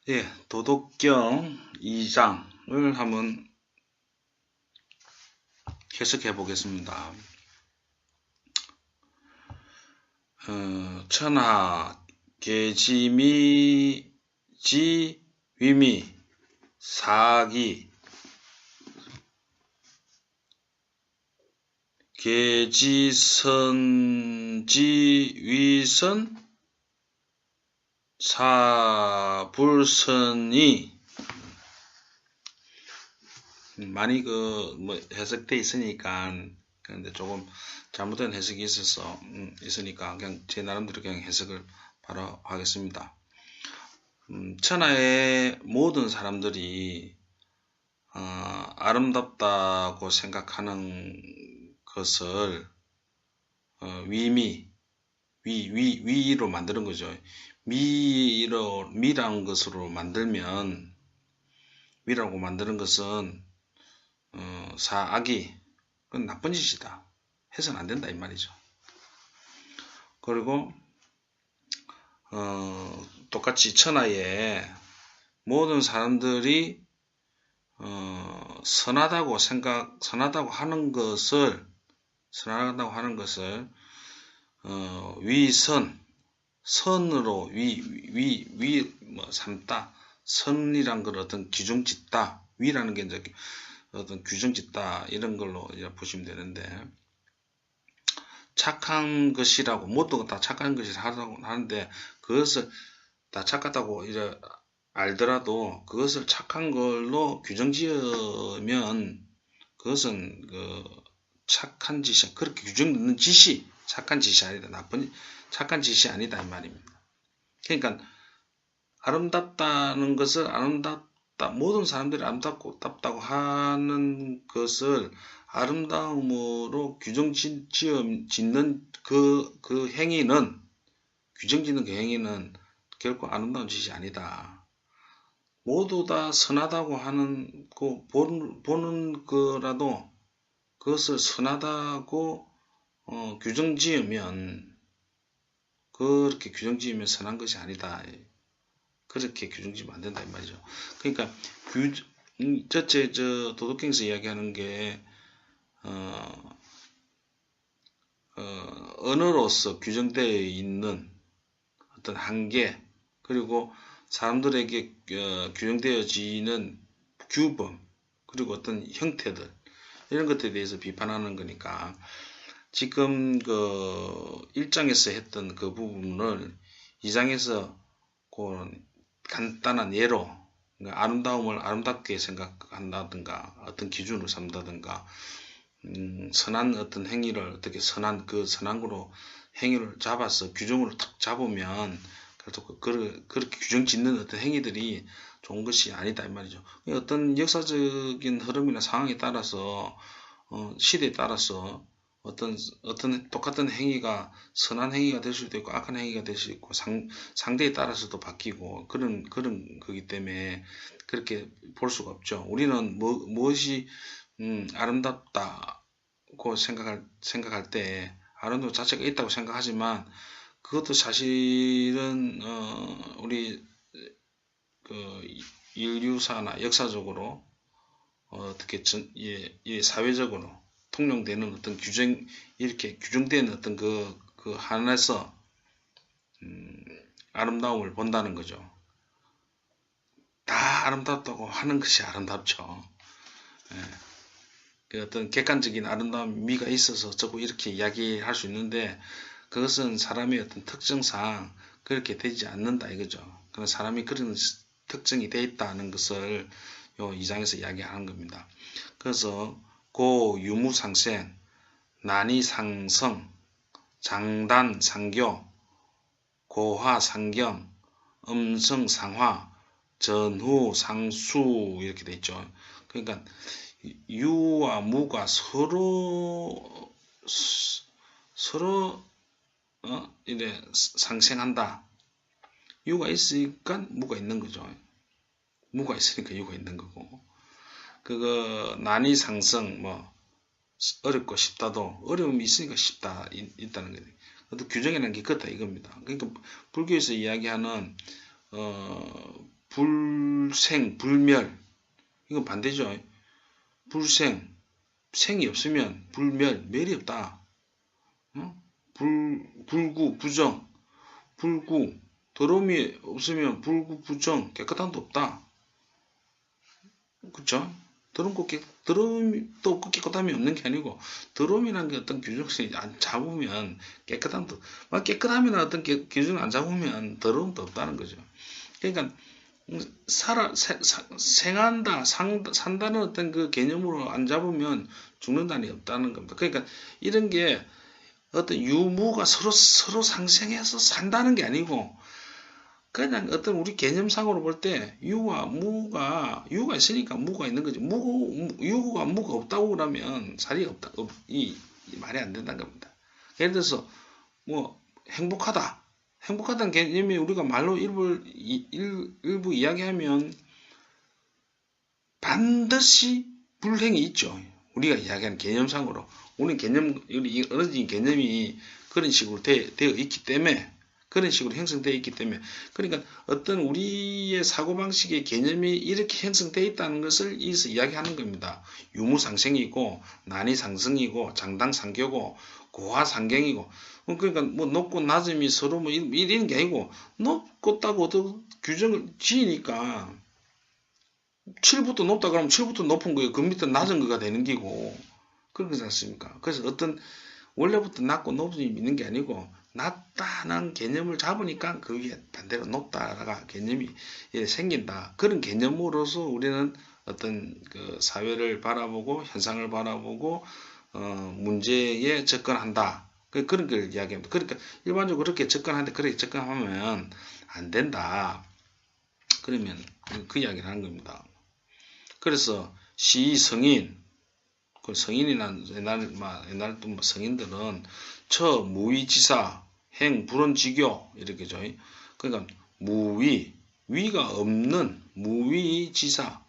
예, 도덕경 2장을 한번 해석해 보겠습니다. 천하, 계지미, 위미, 사기, 계지선지, 위선, 사불선이 많이 해석돼 있으니까 근데 조금 잘못된 해석이 있으니까 그냥 제 나름대로 그냥 해석을 바로 하겠습니다. 천하의 모든 사람들이 아름답다고 생각하는 것을 위로 만드는 거죠. 미라는 것으로 미라고 만드는 것은 사악이 그건 나쁜 짓이다. 해서는 안 된다 이 말이죠. 그리고 똑같이 천하의 모든 사람들이 선하다고 하는 것을 선으로 삼다. 선이란 걸 어떤 규정 짓다. 위라는 게 이제 어떤 규정 짓다. 이런 걸로 이제 보시면 되는데, 착한 것이라고, 모두가 다 착한 것이라고 하는데, 그것을 다 착하다고 이제 알더라도, 그것을 착한 걸로 규정 지으면, 그것은 착한 짓이, 그렇게 규정 짓는 짓이 착한 짓이 아니다. 착한 짓이 아니다. 이 말입니다. 그러니까, 아름답다는 것을 모든 사람들이 아름답다고 하는 것을 아름다움으로 짓는 그 행위는, 규정 짓는 그 행위는 결코 아름다운 짓이 아니다. 모두 다 선하다고 하는, 보는 거라도 그것을 선하다고 규정 지으면, 그렇게 규정 지으면 선한 것이 아니다. 그렇게 규정지면 안 된다 이 말이죠. 그러니까 저 도덕경에서 이야기하는 게 언어로서 규정되어 있는 어떤 한계, 그리고 사람들에게 규정되어지는 규범, 그리고 어떤 형태들, 이런 것들에 대해서 비판하는 거니까, 지금 1장에서 했던 그 부분을 2장에서 간단한 예로, 그러니까 아름다움을 아름답게 생각한다든가 어떤 기준을 삼다든가, 선한 어떤 행위를 어떻게 선한 거로 행위를 잡아서 규정으로 탁 잡으면, 그래도 그렇게 규정 짓는 어떤 행위들이 좋은 것이 아니다 이 말이죠. 어떤 역사적인 흐름이나 상황에 따라서 시대에 따라서 어떤 똑같은 행위가 선한 행위가 될 수도 있고 악한 행위가 될 수 있고 상대에 따라서도 바뀌고 그런 거기 때문에 그렇게 볼 수가 없죠. 우리는 무엇이 아름답다고 생각할 때 아름다움 자체가 있다고 생각하지만, 그것도 사실은 우리 인류사나 역사적으로 어떻게 사회적으로 통용되는 어떤 이렇게 규정되는 어떤 그 한에서 아름다움을 본다는 거죠. 다 아름답다고 하는 것이 아름답죠. 그 어떤 객관적인 아름다운 미가 있어서 자꾸 이렇게 이야기할 수 있는데, 그것은 사람의 어떤 특성상 그렇게 되지 않는다 이거죠. 그런 사람이 그런 특징이 돼 있다는 것을 요 2장에서 이야기하는 겁니다. 그래서 유무상생, 난이상성, 장단상교, 고화상경, 음성상화, 전후상수 이렇게 돼 있죠. 그러니까 유와 무가 서로 이래 상생한다. 유가 있으니까 무가 있는 거죠. 무가 있으니까 유가 있는 거고. 난이 상성, 어렵고 쉽다도 어려움이 있으니까 쉽다, 있다는 거예요. 어떤 규정이라는 게 그렇다 이겁니다. 그러니까 불교에서 이야기하는, 불생, 불멸. 이건 반대죠. 불생, 생이 없으면 불멸, 멸이 없다. 불구, 부정, 불구, 더러움이 없으면 불구, 부정, 깨끗함도 없다. 그쵸? 더러움이 또 없고 깨끗함이 없는 게 아니고, 더러움이라는 게 어떤 규정을 안 잡으면 깨끗함도, 깨끗함이나 어떤 규정을 안 잡으면 더러움도 없다는 거죠. 그러니까, 생한다, 산다는 어떤 그 개념으로 안 잡으면 죽는다는 게 없다는 겁니다. 그러니까, 이런 게 어떤 유무가 서로 상생해서 산다는 게 아니고, 그냥 어떤 우리 개념상으로 볼 때 유와 유가 있으니까 무가 있는 거지. 유가 무가 없다고 그러면 살이 없다. 이 말이 안 된다는 겁니다. 예를 들어서 뭐 행복하다는 개념이 우리가 말로 일부 이야기하면 반드시 불행이 있죠. 우리가 이야기하는 개념상으로 우리 어느진 개념이 그런 식으로 되어 있기 때문에, 그런 식으로 형성되어 있기 때문에, 그러니까 어떤 우리의 사고방식의 개념이 이렇게 형성되어 있다는 것을 여기서 이야기하는 겁니다. 유무상생이고, 난이상승이고, 장당상교고, 고하상경이고, 그러니까 뭐 높고 낮음이 서로 뭐 이런 게 아니고, 높고 따고 규정을 지으니까 7부터 높다 그러면 7부터 높은 거예요. 그 밑에 낮은 거가 되는 기고, 그런 거지 않습니까? 그래서 어떤 원래부터 낮고 높이 있는 게 아니고, 낮다는 개념을 잡으니까 그 위에 반대로 높다가 개념이 생긴다. 그런 개념으로서 우리는 어떤 그 사회를 바라보고 현상을 바라보고 문제에 접근한다. 그런 걸 이야기합니다. 그러니까 일반적으로 그렇게 접근하는데 그렇게 접근하면 안 된다. 그러면 그 이야기를 하는 겁니다. 그래서 시성인, 그 성인이나 옛날 또 성인들은 무위지사, 행, 불언지교 이렇게죠. 그러니까 위가 없는 무위지사,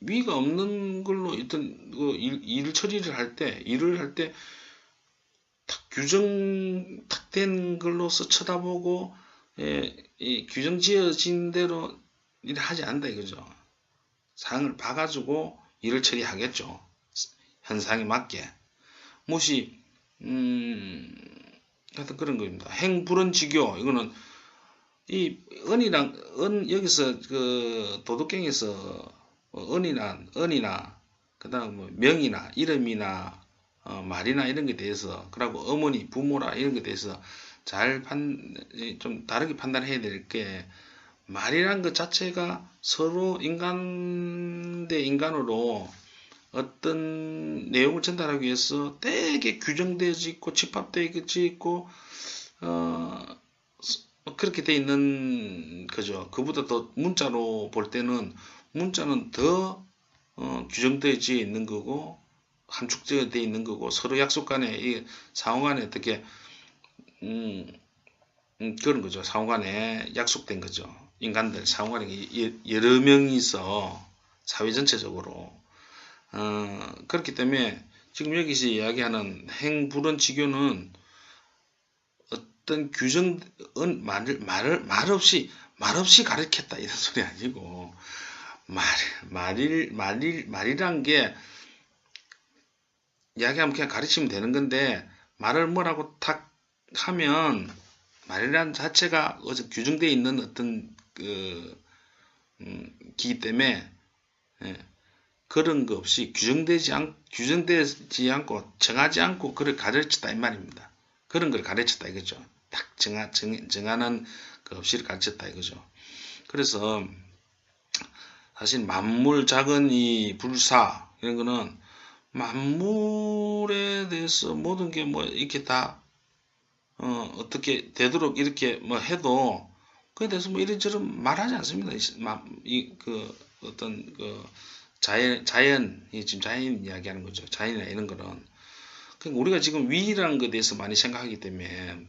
위가 없는 걸로 어떤 일 처리를 할 때, 일을 할 때 탁된 걸로서 쳐다보고 규정 지어진 대로 일을 하지 않는다 이거죠. 상을 봐가지고 일을 처리하겠죠. 현상에 맞게. 무엇이 하여튼 그런 겁니다. 행불언지교, 이거는 이 여기서 그 도덕경에서 은이나 그다음 뭐 명이나 이름이나 말이나 이런 게 대해서, 그리고 어머니 부모라 이런 게 대해서 좀 다르게 판단해야 될 게, 말이란 것 자체가 서로 인간 대 인간으로 어떤 내용을 전달하기 위해서 되게 규정되어 있고 집합되어 있고 그렇게 되어 있는 거죠. 그보다 더 문자로 볼 때는 문자는 더 규정되어 있는 거고 함축되어 있는 거고, 서로 약속 간에 상호 간에 어떻게 그런 거죠. 상호 간에 약속된 거죠. 인간들 상호 간에 여러 명이서 사회 전체적으로 그렇기 때문에 지금 여기서 이야기하는 행불언지교는 어떤 규정, 말 없이 가르쳤다 이런 소리 아니고, 말이란 게 이야기하면 그냥 가르치면 되는 건데, 말을 뭐라고 탁 하면 말이란 자체가 어제 규정되어 있는 어떤 기기 때문에 그런 거 없이 규정되지 않고 정하지 않고 그걸 가르쳤다 이 말입니다. 그런 걸 가르쳤다 이거죠. 딱 정하는 그 없이 가르쳤다 이거죠. 그래서 사실 만물 작은 이 불사 이런 거는 만물에 대해서 모든 게 뭐 이렇게 다 어떻게 되도록 이렇게 뭐 해도 그에 대해서 뭐 이런저런 말하지 않습니다. 어떤 자연이 지금 자연 이야기하는 거죠. 자연이나 이런 거는. 그러니까 우리가 지금 위라는 것에 대해서 많이 생각하기 때문에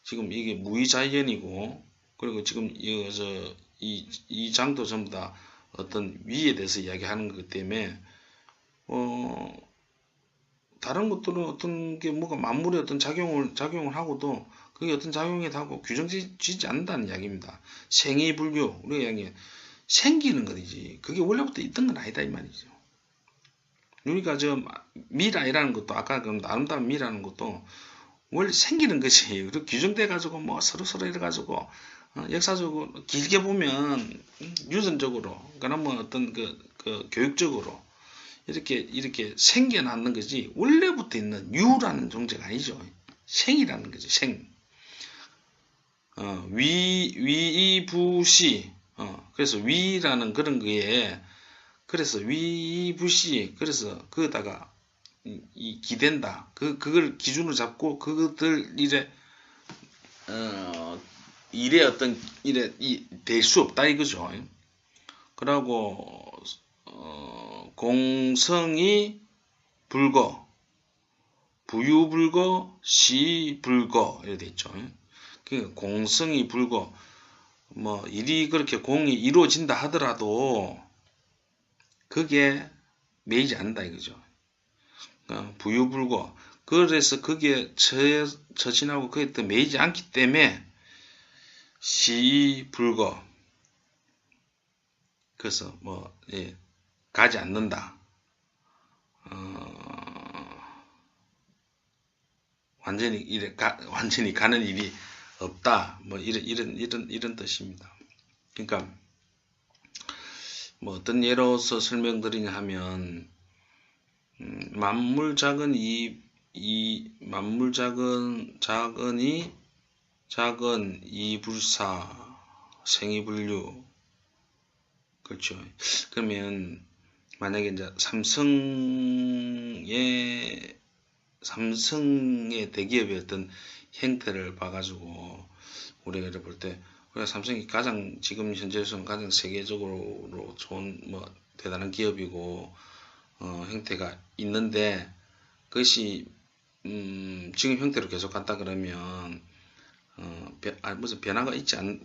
지금 이게 무위자연이고, 그리고 지금 이 장도 전부 다 어떤 위에 대해서 이야기하는 것 때문에 다른 것들은 어떤 게 뭐가 만물에 어떤 작용을 하고도 그게 어떤 작용이 하고 규정지지 않는다는 이야기입니다. 생이불교, 우리가 이야기 생기는 것이지. 그게 원래부터 있던 건 아니다 이 말이죠. 우리가 저 미라이라는 것도 아까 그 아름다운 미라는 것도 원래 생기는 것이 그리고 규정돼 가지고 뭐 서로 이래 가지고 역사적으로 길게 보면 유전적으로 그러나 뭐 어떤 그 교육적으로 이렇게 생겨나는 거지 원래부터 있는 유라는 존재가 아니죠. 생이라는 거죠. 생. 위부시. 그래서 위라는 그런 거에 그래서 위부시 그래서 거기다가 이 기댄다. 그걸 기준으로 잡고 그것들 일에 어떤 일에 될 수 없다 이거죠. 그러고 공성이 불거, 부유불거, 시불거 이렇게 돼 있죠. 그 공성이 불거 뭐 일이 그렇게 공이 이루어진다 하더라도 그게 매이지 않는다 이거죠. 부유불거 그래서 그게 처신하고 그게 또 매이지 않기 때문에 시불거 그래서 뭐 가지 않는다. 완전히 가는 일이 없다. 뭐 이런 뜻입니다. 그러니까 뭐 어떤 예로서 설명드리냐 하면 만물 작은 만물 작은 이불사 생이불류 그렇죠. 그러면 만약에 이제 삼성의 대기업의 어떤 형태를 봐가지고 우리가 볼 때 우리가 삼성이 가장 지금 현재로서는 가장 세계적으로 좋은 뭐 대단한 기업이고 형태가 있는데 그것이 지금 형태로 계속 간다 그러면 무슨 변화가 있지 않으면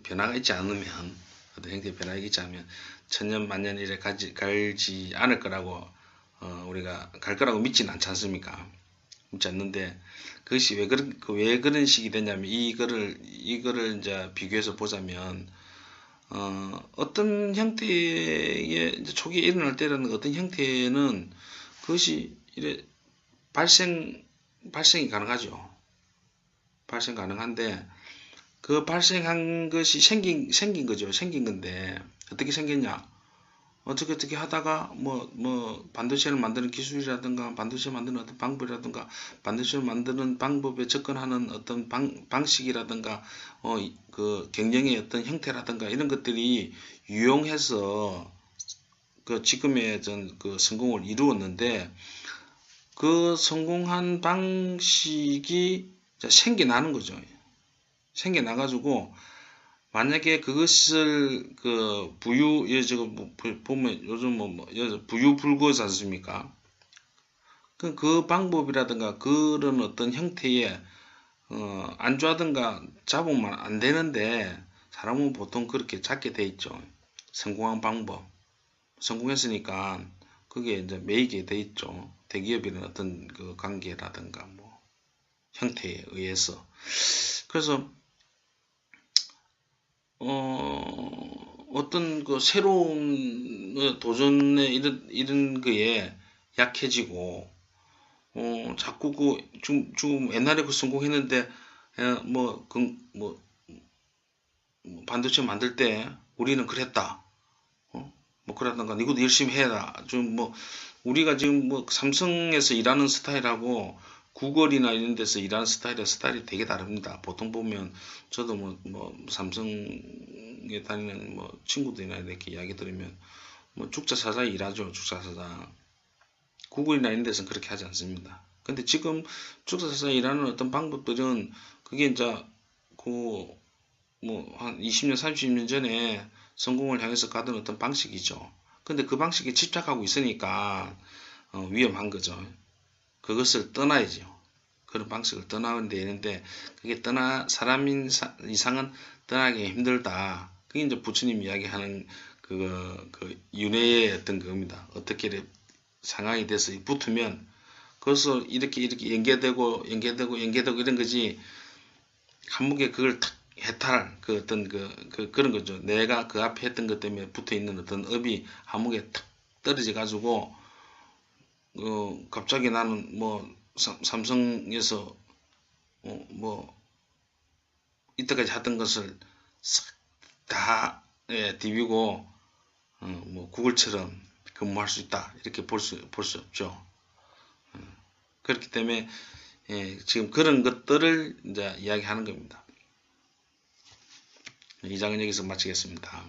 어떤 형태의 변화가 있지 않으면 천년 만년 이래 갈지 않을 거라고 우리가 갈 거라고 믿지는 않지 않습니까? 믿지 않는데 그것이 왜 그런 식이 되냐면 이거를 이제 비교해서 보자면 어떤 형태의 이제 초기에 일어날 때라는 어떤 형태는 그것이 이래 발생이 가능하죠. 발생 가능한데 그 발생한 것이 생긴 거죠. 생긴 건데 어떻게 생겼냐? 어떻게 하다가 뭐 반도체를 만드는 기술이라든가 반도체 만드는 어떤 방법이라든가 반도체를 만드는 방법에 접근하는 어떤 방식이라든가 그 경영의 어떤 형태라든가 이런 것들이 유용해서 그 지금의 그 성공을 이루었는데 그 성공한 방식이 생겨나는 거죠. 생겨나가지고 만약에 그것을 그 보면 요즘 부유불거지 않습니까? 그 방법이라든가 그런 어떤 형태에 안 좋아하든가 잡으면 안 되는데 사람은 보통 그렇게 잡게 돼 있죠. 성공한 방법 성공했으니까 그게 이제 매이게 돼 있죠. 대기업이라는 어떤 그 관계라든가 뭐 형태에 의해서 그래서 어떤 그 새로운 도전에 이런 거에 약해지고, 자꾸 지금 옛날에 그 성공했는데, 뭐 반도체 만들 때 우리는 그랬다. 뭐 그러던가, 니도 열심히 해라. 우리가 지금 뭐 삼성에서 일하는 스타일하고 구글이나 이런 데서 일하는 스타일이 되게 다릅니다. 보통 보면 저도 뭐 삼성에 다니는 뭐 친구들이나 이렇게 이야기 들으면 뭐 죽자 사자 일하죠. 죽자 사자. 구글이나 이런 데서는 그렇게 하지 않습니다. 근데 지금 죽자 사자 일하는 어떤 방법들은 그게 이제 그 뭐 한 20년 30년 전에 성공을 향해서 가던 어떤 방식이죠. 근데 그 방식에 집착하고 있으니까 위험한 거죠. 그것을 떠나야죠. 그런 방식을 떠나야 되는데 그게 사람인 이상은 떠나기 힘들다. 그게 이제 부처님 이야기하는 그 윤회의 어떤 겁니다. 어떻게 상황이 돼서 붙으면 그것을 이렇게 연계되고 이런 거지. 한목에 그걸 탁 해탈, 그 어떤 그런 거죠. 내가 그 앞에 했던 것 때문에 붙어 있는 어떤 업이 한목에 탁 떨어져 가지고, 갑자기 나는 뭐, 삼성에서, 뭐, 이때까지 하던 것을 싹 다, 예, 디비고, 뭐, 구글처럼 근무할 수 있다. 이렇게 볼 수 없죠. 그렇기 때문에, 예, 지금 그런 것들을 이제 이야기하는 겁니다. 이 장은 여기서 마치겠습니다.